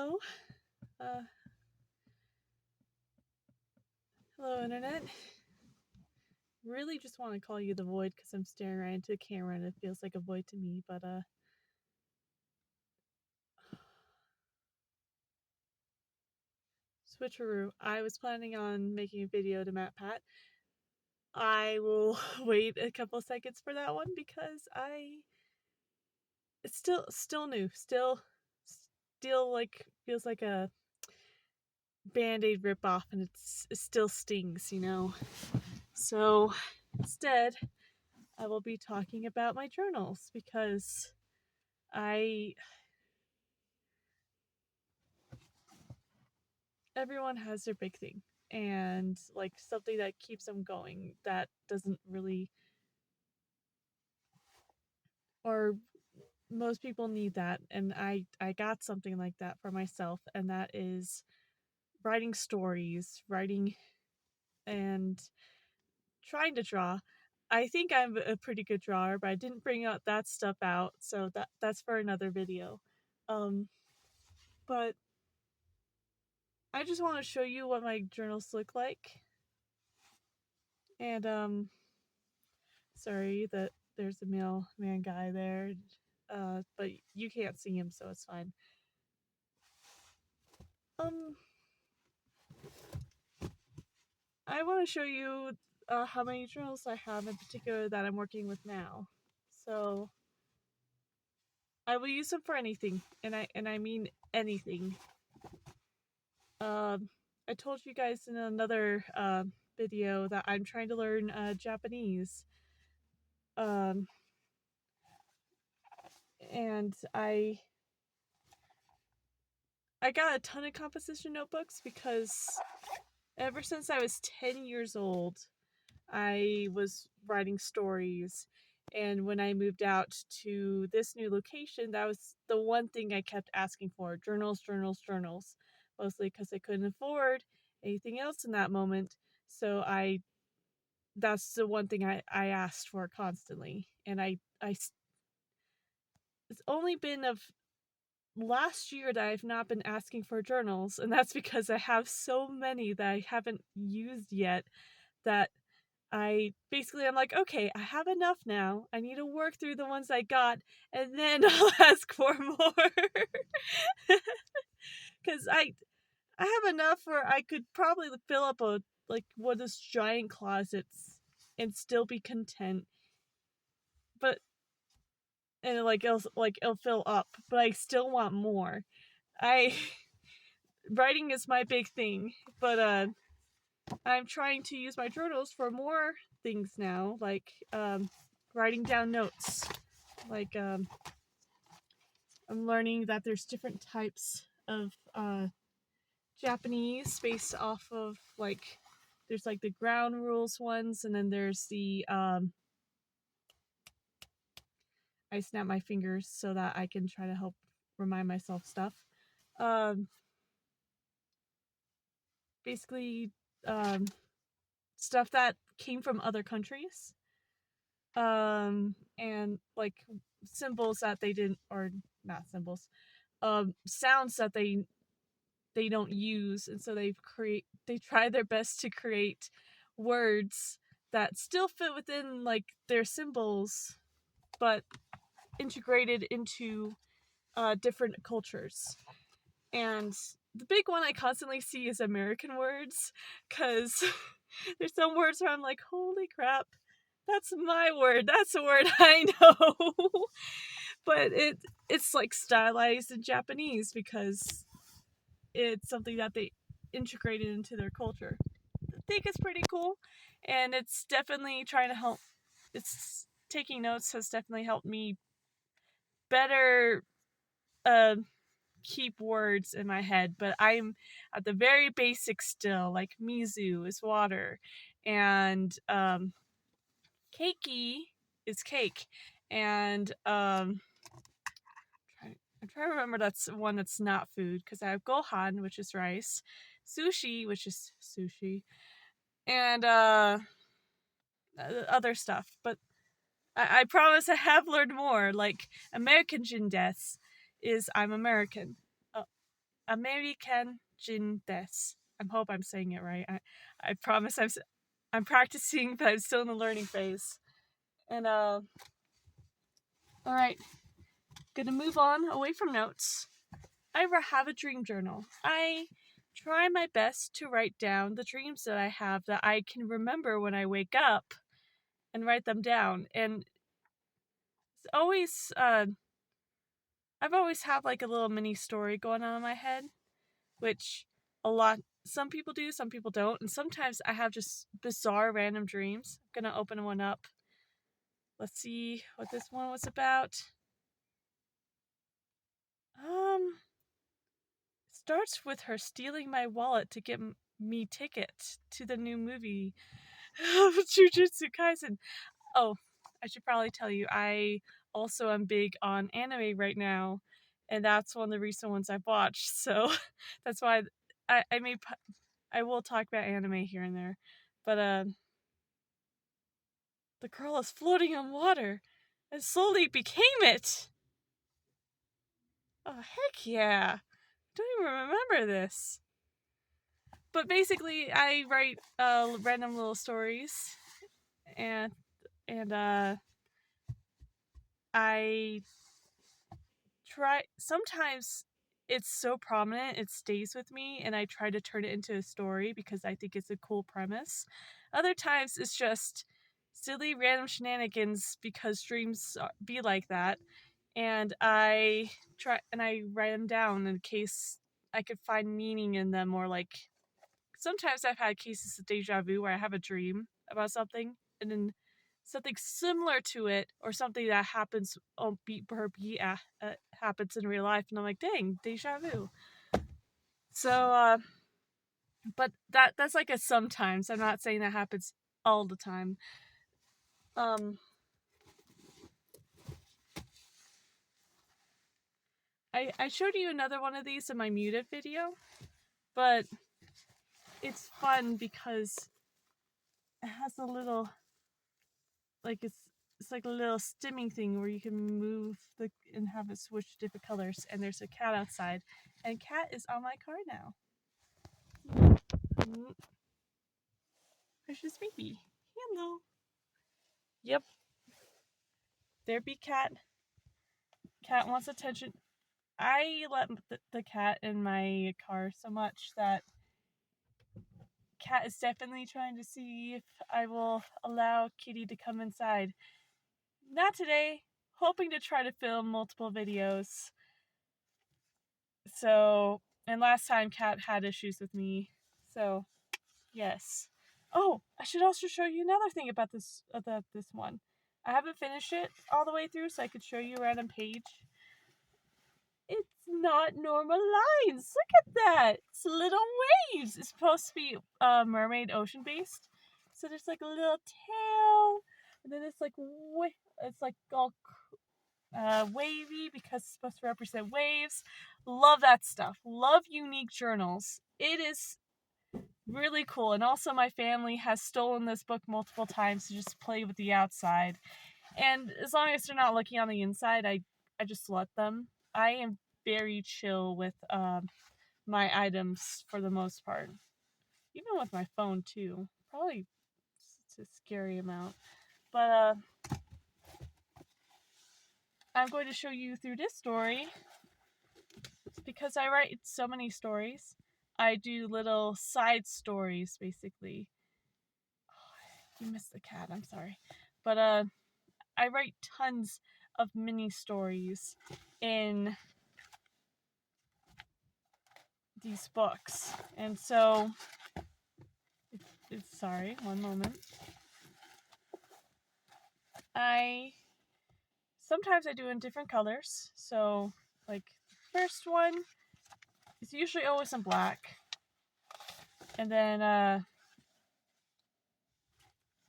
Hello. Uh, hello, Internet. Really just want to call you the Void because I'm staring right into the camera and it feels like a void to me, but, switcheroo. I was planning on making a video to MatPat. I will wait a couple seconds for that one because it's still new. Still like, feels like a Band-Aid ripoff and it still stings, So, instead, I will be talking about my journals because I everyone has their big thing and like something that keeps them going that doesn't really, or most people need that, and I got something like that for myself, and that is writing stories, writing, and trying to draw. I think I'm a pretty good drawer, but I didn't bring out that stuff out, so that's for another video. um but I just want to show you what my journals look like. And sorry that there's a man guy there, but you can't see him, so it's fine. Um, I want to show you how many journals I have in particular that I'm working with now. So I will use them for anything, and I mean anything. I told you guys in another video that I'm trying to learn Japanese. Um, and I got a ton of composition notebooks because ever since I was 10 years old, I was writing stories. And when I moved out to this new location, that was the one thing I kept asking for: journals, journals, journals. Mostly because I couldn't afford anything else in that moment. So that's the one thing I asked for constantly. And it's only been of last year that I've not been asking for journals, and that's because I have so many that I haven't used yet that I'm like, okay, I have enough now. I need to work through the ones I got, and then I'll ask for more. Because I have enough where I could probably fill up one of those giant closets and still be content. But and it'll fill up, but I still want more. I Writing is my big thing, but I'm trying to use my journals for more things now, like writing down notes. Like I'm learning that there's different types of Japanese based off of there's like the ground rules ones, and then there's the I snap my fingers so that I can try to help remind myself stuff. Um, Basically, um, stuff that came from other countries. And like symbols that they didn't, or not symbols, sounds that they don't use, and so they try their best to create words that still fit within like their symbols, but integrated into different cultures. And the big one I constantly see is American words, because there's some words where I'm like, holy crap, that's my word. That's a word I know. But it's like stylized in Japanese because it's something that they integrated into their culture. I think it's pretty cool, and it's definitely trying to help. It's taking notes has definitely helped me better uh, keep words in my head, but I'm at the very basic still. Like mizu is water, and keiki is cake, and I'm trying to remember that's one that's not food, because I have gohan, which is rice, sushi, which is sushi, and other stuff. But I promise I have learned more. Like American Jindes is I'm American. American Jin Des. I hope I'm saying it right. I promise I'm practicing, but I'm still in the learning phase. And all right, gonna move on away from notes. I have a dream journal. I try my best to write down the dreams that I have that I can remember when I wake up and write them down. And it's always, I've always had like a little mini story going on in my head, which some people do, some people don't. And sometimes I have just bizarre random dreams. I'm gonna open one up. Let's see what this one was about. Starts with her stealing my wallet to get me tickets to the new movie Jujutsu Kaisen. Oh, I should probably tell you, I also am big on anime right now, and that's one of the recent ones I've watched. So that's why I will talk about anime here and there, but the girl is floating on water, and slowly became it. Oh heck yeah! Don't even remember this. But basically, I write random little stories, and I try. Sometimes it's so prominent it stays with me, and I try to turn it into a story because I think it's a cool premise. Other times it's just silly random shenanigans because dreams be like that, and I write them down in case I could find meaning in them, or like sometimes I've had cases of deja vu where I have a dream about something and then something similar to it or something that happens happens in real life, and I'm like, dang, deja vu. So but that's like a sometimes. I'm not saying that happens all the time. I showed you another one of these in my muted video, but it's fun because it has a little, like it's like a little stimming thing where you can move and have it switch different colors. And there's a cat outside, and cat is on my car now. Precious baby, hello. Yep, there be cat. Cat wants attention. I let the cat in my car so much that cat is definitely trying to see if I will allow Kitty to come inside. Not today. Hoping to try to film multiple videos. So, and last time Cat had issues with me. So, yes. Oh, I should also show you another thing about this one. I haven't finished it all the way through, so I could show you a random page. It's not normal lines. Look at that. It's little waves. It's supposed to be mermaid ocean based. So there's like a little tail, and then it's like all wavy because it's supposed to represent waves. Love that stuff. Love unique journals. It is really cool. And also my family has stolen this book multiple times to just play with the outside. And as long as they're not looking on the inside, I just let them. I am very chill with my items for the most part. Even with my phone too. Probably it's a scary amount. But I'm going to show you through this story because I write so many stories. I do little side stories basically. Oh, you missed the cat, I'm sorry. But I write tons of mini stories in these books. And so sorry, one moment. Sometimes I do in different colors. So like the first one is usually always in black. And then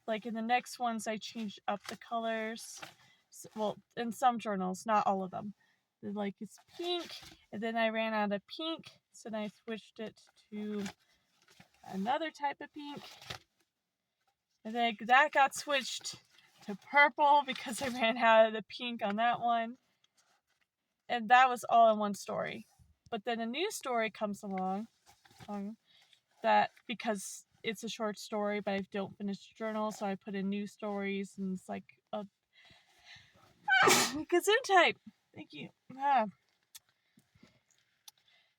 like in the next ones I changed up the colors. Well, in some journals, not all of them. Like it's pink, and then I ran out of pink, so then I switched it to another type of pink. And then that got switched to purple because I ran out of the pink on that one. And that was all in one story. but then a new story comes along that, because it's a short story, but I don't finish the journal, so I put in new stories, and it's like a Gesundheit. Thank you.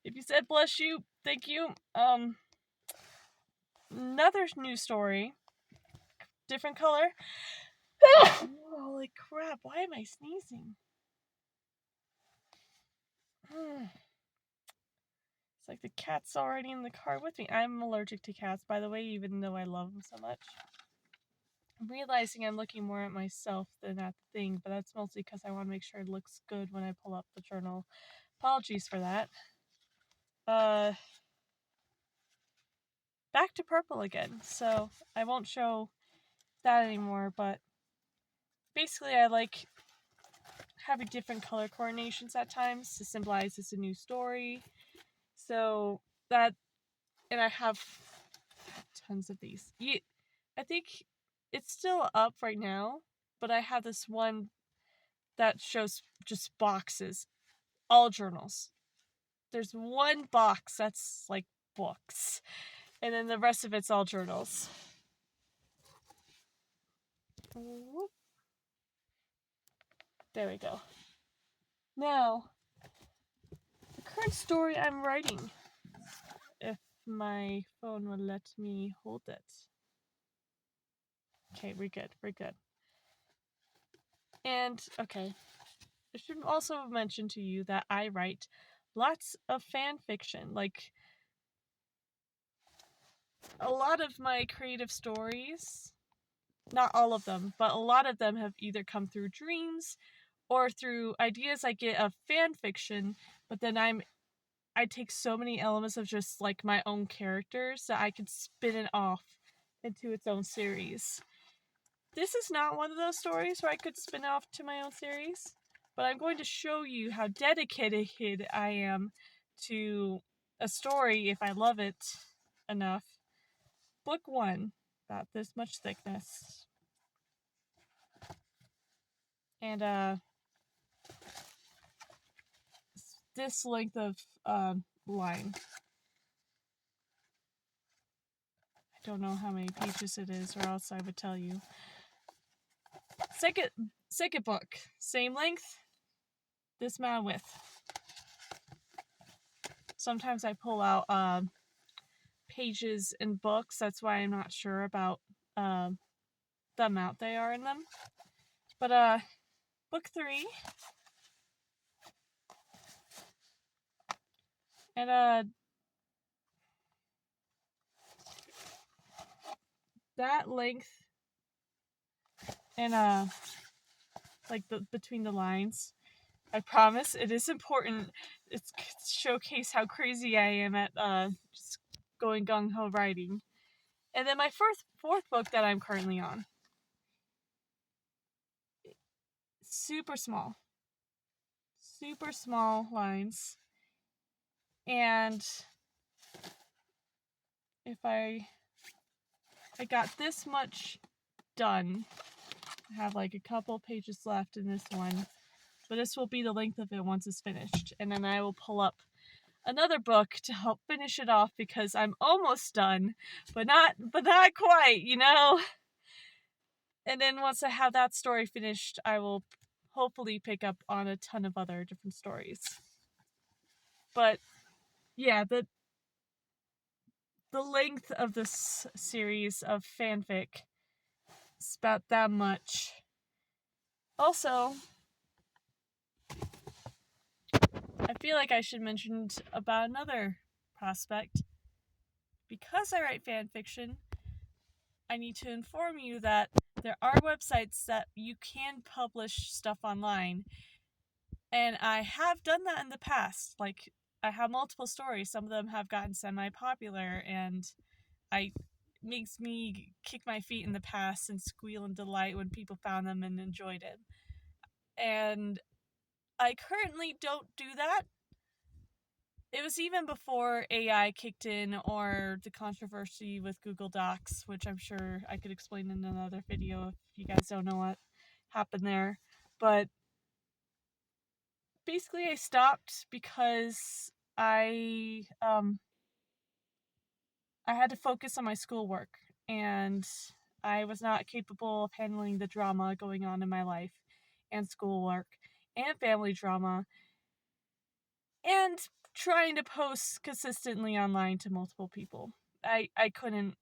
If you said bless you, thank you. Another new story, different color. Holy crap! Why am I sneezing? It's like the cat's already in the car with me. I'm allergic to cats, by the way, even though I love them so much. I'm realizing I'm looking more at myself than at the thing, but that's mostly because I want to make sure it looks good when I pull up the journal. Apologies for that. Back to purple again, so I won't show that anymore, but basically I like having different color coordinations at times to symbolize it's a new story. So that, and I have tons of these. I think it's still up right now, but I have this one that shows just boxes, all journals. There's one box that's like books, and then the rest of it's all journals. There we go. Now, the current story I'm writing, if my phone will let me hold it. Okay, we're good. And, okay, I should also mention to you that I write lots of fan fiction. Like, a lot of my creative stories, not all of them, but a lot of them have either come through dreams or through ideas I get of fan fiction, but then I take so many elements of just like my own characters that I could spin it off into its own series. This is not one of those stories where I could spin off to my own series, but I'm going to show you how dedicated I am to a story if I love it enough. Book 1, about this much thickness. And this length of line. I don't know how many pages it is, or else I would tell you. Second book, same length, this amount of width. Sometimes I pull out pages in books, that's why I'm not sure about the amount they are in them. But book 3, and that length, and like between the lines, I promise it is important. It's to showcase how crazy I am at just going gung-ho writing. And then my fourth book that I'm currently on, super small lines, and if I got this much done. I have like a couple pages left in this one, but this will be the length of it once it's finished, and then I will pull up another book to help finish it off because I'm almost done, but not quite, you know. And then once I have that story finished, I will hopefully pick up on a ton of other different stories. But yeah, the length of this series of fanfic is about that much. Also, I feel like I should mention about another prospect. Because I write fanfiction, I need to inform you that there are websites that you can publish stuff online. And I have done that in the past. Like, I have multiple stories. Some of them have gotten semi-popular, and makes me kick my feet in the past and squeal in delight when people found them and enjoyed it. And I currently don't do that. It was even before AI kicked in or the controversy with Google Docs, which I'm sure I could explain in another video if you guys don't know what happened there. But basically I stopped because I had to focus on my schoolwork, and I was not capable of handling the drama going on in my life, and schoolwork, and family drama, and trying to post consistently online to multiple people. I couldn't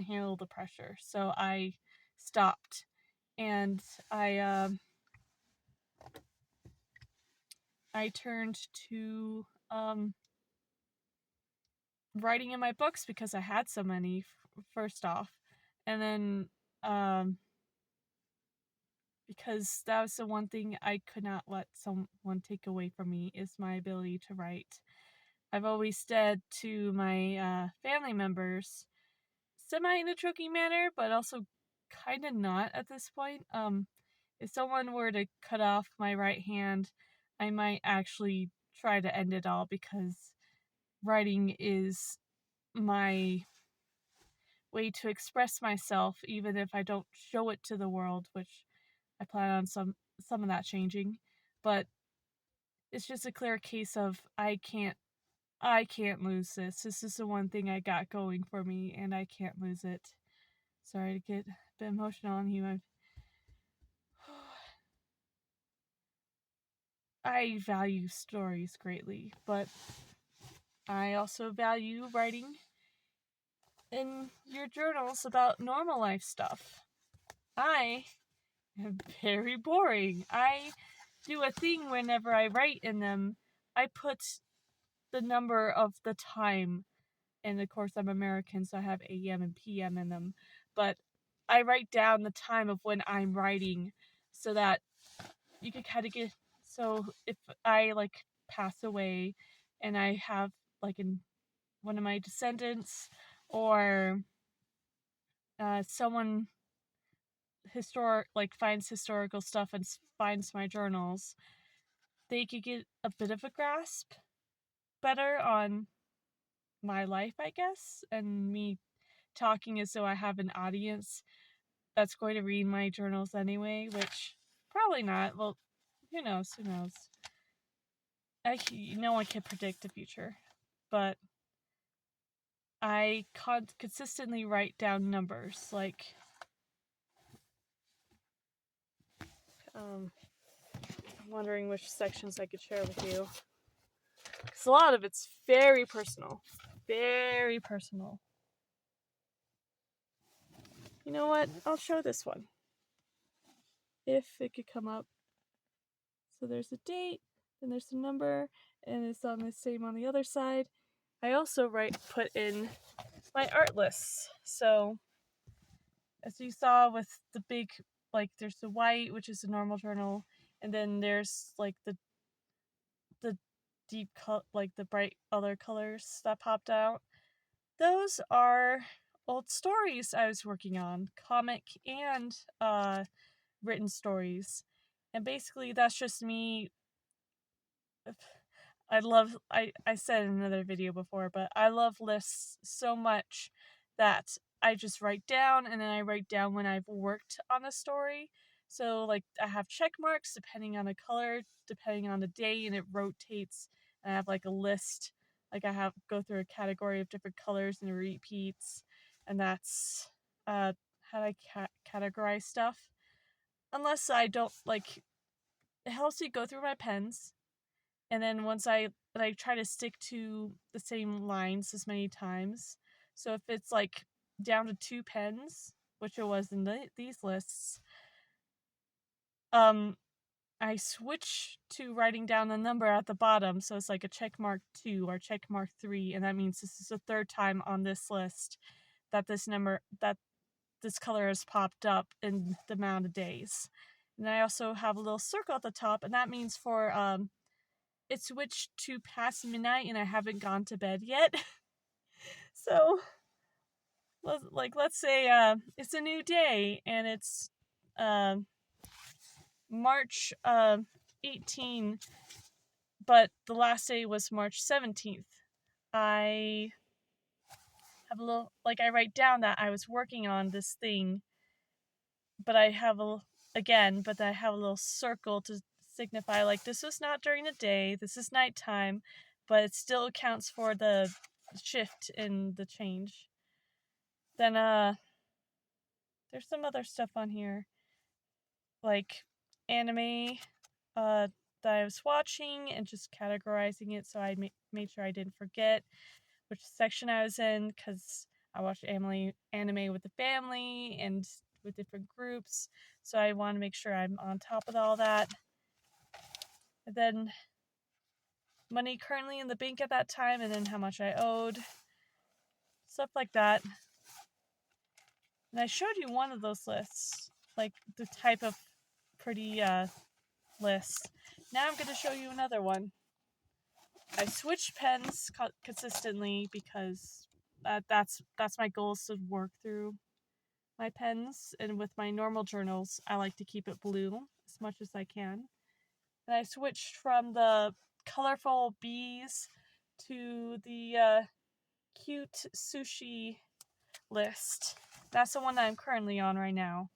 handle the pressure, so I stopped, and I turned to writing in my books because I had so many first off, and then because that was the one thing I could not let someone take away from me is my ability to write. I've always said to my family members, semi in a joking manner, but also kind of not at this point. If someone were to cut off my right hand, I might actually try to end it all because writing is my way to express myself, even if I don't show it to the world, which I plan on some of that changing. But it's just a clear case of I can't lose this. This is the one thing I got going for me, and I can't lose it. Sorry to get a bit emotional on you. I value stories greatly, but I also value writing in your journals about normal life stuff. I am very boring. I do a thing whenever I write in them. I put the number of the time, and of course I'm American, so I have AM and PM in them, but I write down the time of when I'm writing so that you can kind of get, so if I like pass away and I have like one of my descendants or someone finds historical stuff and finds my journals, they could get a bit of a grasp better on my life, I guess, and me talking as though I have an audience that's going to read my journals anyway, which probably not. Well, who knows? Who knows? No one can predict the future, but I consistently write down numbers. Like, I'm wondering which sections I could share with you, because a lot of it's very personal, very personal. You know what? I'll show this one if it could come up. So there's a date, then there's a number, and it's on the same on the other side. I also put in my art lists. So as you saw with the big, like there's the white, which is a normal journal, and then there's like the deep like the bright other colors that popped out. Those are old stories I was working on, comic and written stories. And basically that's just me. I said in another video before, but I love lists so much that I just write down, and then I write down when I've worked on a story. So like I have check marks depending on the color, depending on the day, and it rotates. And I have like a list, like I have go through a category of different colors and it repeats, and that's how I categorize stuff. Unless I don't like, it helps me go through my pens, and then once I try to stick to the same lines as many times. So if it's like down to 2 pens, which it was in these lists, I switch to writing down the number at the bottom, so it's like a check mark 2 or check mark 3, and that means this is the third time on this list that this color has popped up in the amount of days. And I also have a little circle at the top, and that means for it switched to past midnight and I haven't gone to bed yet. So, let's say it's a new day and it's March 18, but the last day was March 17th. I have a little, like, I write down that I was working on this thing, but I have but I have a little circle to signify, like, this was not during the day, this is nighttime, but it still accounts for the shift in the change. Then there's some other stuff on here, like anime that I was watching and just categorizing it so I made sure I didn't forget which section I was in, because I watched anime with the family and with different groups, so I want to make sure I'm on top of all that. And then money currently in the bank at that time, and then how much I owed, stuff like that. And I showed you one of those lists, like the type of pretty list. Now I'm going to show you another one. I switch pens consistently because that's my goal, is to work through my pens, and with my normal journals I like to keep it blue as much as I can. And I switched from the colorful bees to the cute sushi list. That's the one that I'm currently on right now.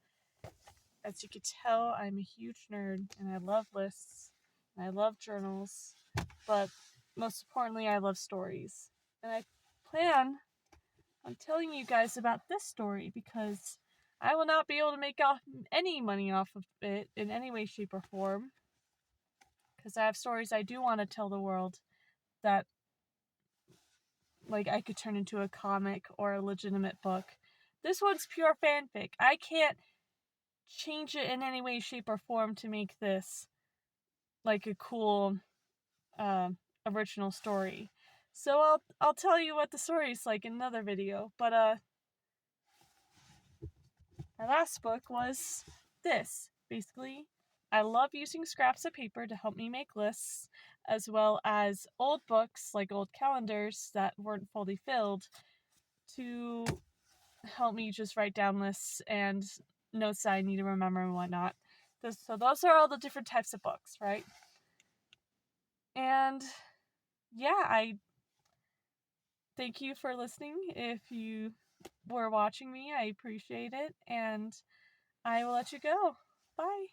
As you can tell, I'm a huge nerd and I love lists and I love journals, but most importantly I love stories. And I plan on telling you guys about this story because I will not be able to make any money off of it in any way, shape, or form, because I have stories I do want to tell the world that, like, I could turn into a comic or a legitimate book. This one's pure fanfic. I can't change it in any way, shape, or form to make this like a cool original story. So I'll tell you what the story is like in another video. But my last book was this. Basically, I love using scraps of paper to help me make lists, as well as old books, like old calendars that weren't fully filled, to help me just write down lists and notes that I need to remember and whatnot. So those are all the different types of books, right? And yeah, I thank you for listening. If you were watching me, I appreciate it, and I will let you go. Bye.